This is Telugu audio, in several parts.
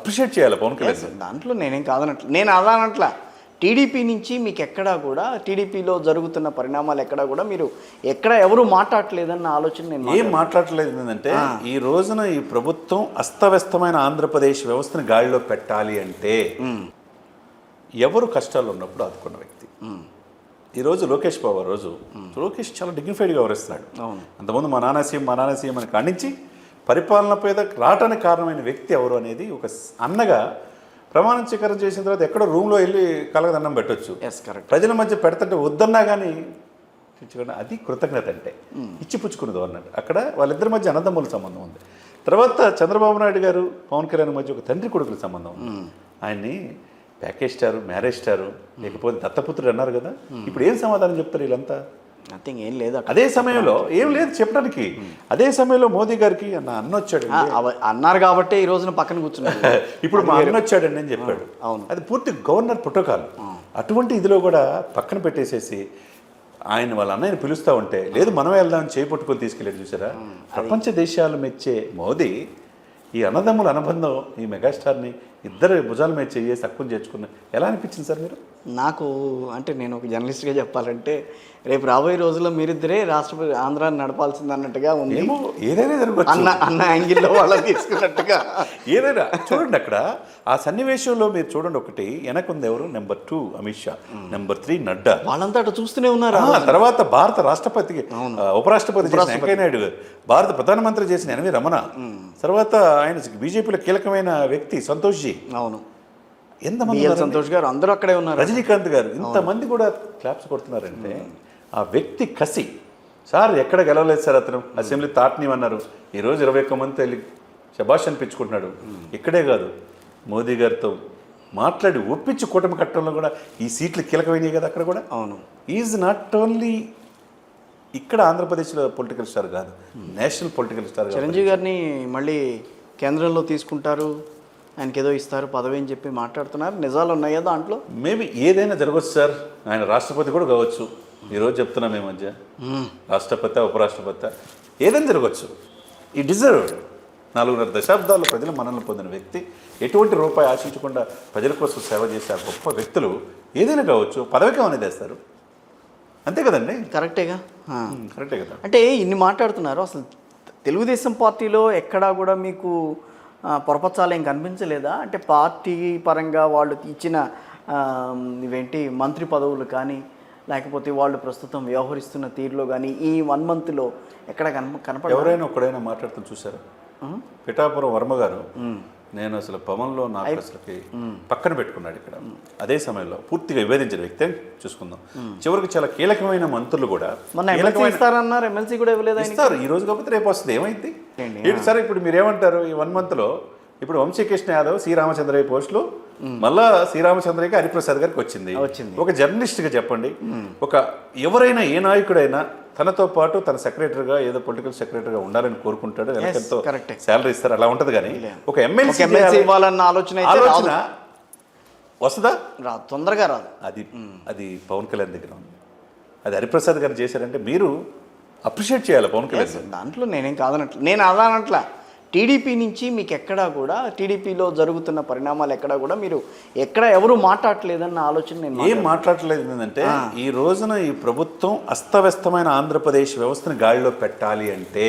అప్రిషియేట్ చేయాలి పవన్ కళ్యాణ్. దాంట్లో నేనేం కాదనట్ల, నేను అలా అనట్లా. టీడీపీ నుంచి మీకు ఎక్కడా కూడా టీడీపీలో జరుగుతున్న పరిణామాలు ఎక్కడా కూడా మీరు ఎవరు మాట్లాడలేదన్న ఆలోచన నేను ఏం మాట్లాడలేదు. ఏంటంటే ఈ రోజున ఈ ప్రభుత్వం అస్తవ్యస్తమైన ఆంధ్రప్రదేశ్ వ్యవస్థను గాడిలో పెట్టాలి అంటే ఎవరు కష్టాలు ఉన్నప్పుడు ఆదుకున్న వ్యక్తి. ఈరోజు లోకేష్ బాబు రోజు లోకేష్ చాలా డిగ్నిఫైడ్గా వ్యవహరిస్తున్నాడు. అంతకుముందు మా నాన్న సీఎం అని ఖండించి పరిపాలనపై రావడానికి కారణమైన వ్యక్తి ఎవరు అనేది ఒక అన్నగా ప్రమాణ స్వీకారం చేసిన తర్వాత ఎక్కడో రూమ్లో వెళ్ళి కలగదన్నం పెట్టొచ్చు. ప్రజల మధ్య పెడతంటే వద్దన్నా కానీ అది కృతజ్ఞత అంటే ఇచ్చిపుచ్చుకున్నది అన్నట్టు. అక్కడ వాళ్ళిద్దరి మధ్య అన్నదమ్ముల సంబంధం ఉంది. తర్వాత చంద్రబాబు నాయుడు గారు పవన్ కళ్యాణ్ మధ్య ఒక తండ్రి కొడుకుల సంబంధం ఉంది. ఆయన్ని ప్యాకేజ్ స్టారు, మ్యారేజ్ స్టారు, లేకపోతే దత్తపుత్రుడు అన్నారు కదా. ఇప్పుడు ఏం సమాధానం చెప్తారు వీళ్ళంతా? నథింగ్, ఏం లేదు. అదే సమయంలో ఏం లేదు చెప్పడానికి. అదే సమయంలో మోదీ గారికి అన్న వచ్చాడు అన్నారు కాబట్టి ఈ రోజున పక్కన కూర్చున్నారు. ఇప్పుడు మా అన్న వచ్చాడండి అని చెప్పాడు. అవును, అది పూర్తి గవర్నర్ ప్రోటోకాల్. అటువంటి ఇదిలో కూడా పక్కన పెట్టేసేసి ఆయన వాళ్ళ అన్నయ్యని పిలుస్తూ ఉంటే లేదు మనమే వెళ్దామని చేపట్టుకొని తీసుకెళ్ళాడు. చూసారా, ప్రపంచ దేశాలు మెచ్చే మోదీ ఈ అన్నదమ్ముల అనుబంధం, ఈ మెగాస్టార్ని ఇద్దరు భుజాల మీద చేసి తక్కువ చేర్చుకున్నా ఎలా అనిపించింది సార్ మీరు? నాకు అంటే నేను ఒక జర్నలిస్ట్గా చెప్పాలంటే రేపు రాబోయే రోజుల్లో మీరిద్దరే రాష్ట్రపతి ఆంధ్రాన్ని నడపాల్సింది అన్నట్టుగా ఉంది. ఏదైనా జరగవచ్చు అన్న యాంగిల్లో వాళ్ళని తీసుకున్నట్టుగా ఏదైనా చూడండి. అక్కడ ఆ సన్నివేశంలో మీరు చూడండి, ఒకటి వెనకుంది ఎవరు, నెంబర్ 2 అమిత్ షా, నెంబర్ 3 నడ్డా, వాళ్ళంతా అటు చూస్తూనే ఉన్నారు. తర్వాత భారత రాష్ట్రపతికి ఉపరాష్ట్రపతి చేసిన వెంకయ్య నాయుడు, భారత ప్రధానమంత్రి చేసిన ఎన్వి రమణ, తర్వాత ఆయన బీజేపీలో కీలకమైన వ్యక్తి సంతోష్ జీ, అవును, ఎంతమంది, సంతోష్ గారు అందరూ అక్కడే ఉన్నారు, రజనీకాంత్ గారు, ఇంతమంది కూడా క్లాప్స్ కొడుతున్నారంటే ఆ వ్యక్తి కసి. సార్ ఎక్కడ గెలవలేదు సార్, అతను అసెంబ్లీ తాటనివన్నారు, ఈరోజు 21 మంది వెళ్ళి శబాష్ అనిపించుకుంటున్నాడు. ఇక్కడే కాదు, మోదీ గారితో మాట్లాడి ఒప్పించి కూటమి కట్టడంలో కూడా ఈ సీట్లు కీలకమైనవి కదా అక్కడ కూడా. అవును, ఈజ్ నాట్ ఓన్లీ ఇక్కడ ఆంధ్రప్రదేశ్లో పొలిటికల్ స్టార్ కాదు, నేషనల్ పొలిటికల్ స్టార్. చిరంజీవి గారిని మళ్ళీ కేంద్రంలో తీసుకుంటారు, ఆయనకి ఏదో ఇస్తారు పదవి అని చెప్పి మాట్లాడుతున్నారు. నిజాలు ఉన్నాయా దాంట్లో? మేబీ ఏదైనా జరగవచ్చు సార్. ఆయన రాష్ట్రపతి కూడా కావచ్చు. ఈరోజు చెప్తున్నాం ఈ మధ్య రాష్ట్రపతి, ఉపరాష్ట్రపతి, ఏదైనా జరగవచ్చు. ఈ డిజర్వ్డ్ 4.5 దశాబ్దాల్లో ప్రజలు మనల్ని పొందిన వ్యక్తి, ఎటువంటి రూపాయి ఆశించకుండా ప్రజల కోసం సేవ చేసే ఆ గొప్ప వ్యక్తులు ఏదైనా కావచ్చు. పదవికి ఏమైనా తెస్తారు, అంతే కదండి. కరెక్టే కదా. అంటే ఇన్ని మాట్లాడుతున్నారు, అసలు తెలుగుదేశం పార్టీలో ఎక్కడా కూడా మీకు పొరపచ్చాలు ఏం కనిపించలేదా? అంటే పార్టీ పరంగా వాళ్ళు ఇచ్చిన ఇవేంటి మంత్రి పదవులు కానీ, లేకపోతే వాళ్ళు ప్రస్తుతం వ్యవహరిస్తున్న తీరులో కానీ ఈ 1 monthలో ఎక్కడ కనపడ ఎవరైనా ఒక్కడైనా మాట్లాడుతూ చూసారా? పిఠాపురం వర్మ గారు, నేను అసలు పవన్లో నాకు అసలుకి పక్కన పెట్టుకున్నాడు ఇక్కడ. అదే సమయంలో పూర్తిగా విభేదించిన వ్యక్తి చూసుకుందాం. చివరికి చాలా కీలకమైన మంత్రులు కూడా ఇస్తారన్నారు, ఎమ్మెల్సీ కూడా ఇవ్వలేదు. ఇస్తారు, ఈ రోజు కాకపోతే రేపు వస్తుంది. ఏమైంది సరే, ఇప్పుడు మీరు ఏమంటారు? ఈ 1 monthలో ఇప్పుడు వంశీకృష్ణ యాదవ్, శ్రీరామచంద్రయ్య పోస్టులు మళ్ళా శ్రీరామచంద్రయ్యకి హరిప్రసాద్ గారికి వచ్చింది. ఒక జర్నలిస్ట్గా చెప్పండి, ఒక ఎవరైనా ఏ నాయకుడైనా తనతో పాటు తన సెక్రటరీగా ఏదో పొలిటికల్ సెక్రటరీగా ఉండాలని కోరుకుంటాడు. ఎంతో శాలరీ ఇస్తారు, అలా ఉంటుంది. కానీ ఒక ఎమ్మెల్సీ ఇవ్వాలన్న ఆలోచన వస్తుందా? రాదు, తొందరగా రాదు. అది పవన్ కళ్యాణ్ దగ్గర ఉంది. అది హరిప్రసాద్ గారు చేశారంటే మీరు అప్రిషియేట్ చేయాలి పవన్ కళ్యాణ్. దాంట్లో నేనేం కాదనట్ల, నేను అలా అనట్లా. టీడీపీ నుంచి మీకు ఎక్కడా కూడా టీడీపీలో జరుగుతున్న పరిణామాలు ఎక్కడా కూడా మీరు ఎవరు మాట్లాడలేదన్న ఆలోచన నేను ఏం మాట్లాడలేదు. ఏంటంటే ఈ రోజున ఈ ప్రభుత్వం అస్తవ్యస్తమైన ఆంధ్రప్రదేశ్ వ్యవస్థను గాడిలో పెట్టాలి అంటే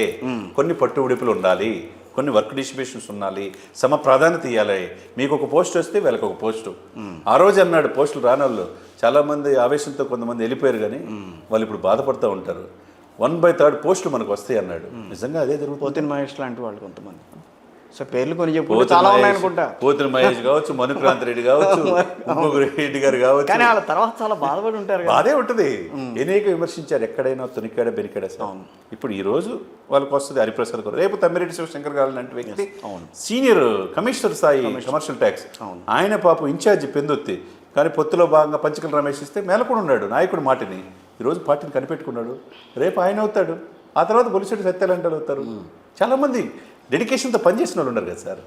కొన్ని పట్టుబిడుపులు ఉండాలి, కొన్ని వర్క్ డిస్ట్రిబ్యూషన్స్ ఉండాలి, సమ ప్రాధాన్యత ఇవ్వాలి. మీకు ఒక పోస్ట్ వస్తే వీళ్ళకి ఒక పోస్టు. ఆ రోజు అన్నాడు పోస్టులు రానోళ్ళు చాలామంది ఆవేశంతో కొంతమంది వెళ్ళిపోయారు, కానీ వాళ్ళు ఇప్పుడు బాధపడుతూ ఉంటారు. 1/3 పోస్టులు మనకు వస్తాయి అన్నాడు. నిజంగా అదే జరుగుతుంది. పోతిన మహేష్ లాంటి వాళ్ళు కొంతమంది, సో పేర్లు కొన్ని చెప్పు చాలా ఉన్నాయనుకుంటా. పోతిన మహేష్ కావచ్చు, మనుక్రాంత్ రెడ్డి కావచ్చు, రెడ్డి గారు కావచ్చు, కానీ వాళ్ళ తర్వాత చాలా బాధపడి ఉంటారు. బాధే ఉంటుంది. అనేక విమర్శించారు, ఎక్కడైనా తునికాడ బెనికాడ. ఇప్పుడు ఈ రోజు వాళ్ళకి వస్తుంది హరిప్రసాద్ గారు, రేపు తమ్మిరెడ్డి శివశంకర్ గారు లాంటి వ్యక్తి, సీనియర్ కమిషనర్ స్థాయి కమర్షియల్ ట్యాక్స్, ఆయన పాపం ఇన్ఛార్జి పెందుత్తి. కానీ పొత్తులో భాగంగా పంచకల రమేష్ ఇస్తే మేలకుండా ఉన్నాడు నాయకుడు మాటిని. ఈరోజు పార్టీని కనిపెట్టుకున్నాడు, రేపు ఆయన అవుతాడు, ఆ తర్వాత బొలిశెట్టి సత్యాలంటే అవుతారు. చాలామంది డెడికేషన్తో పనిచేసిన వాళ్ళు ఉన్నారు కదా సార్.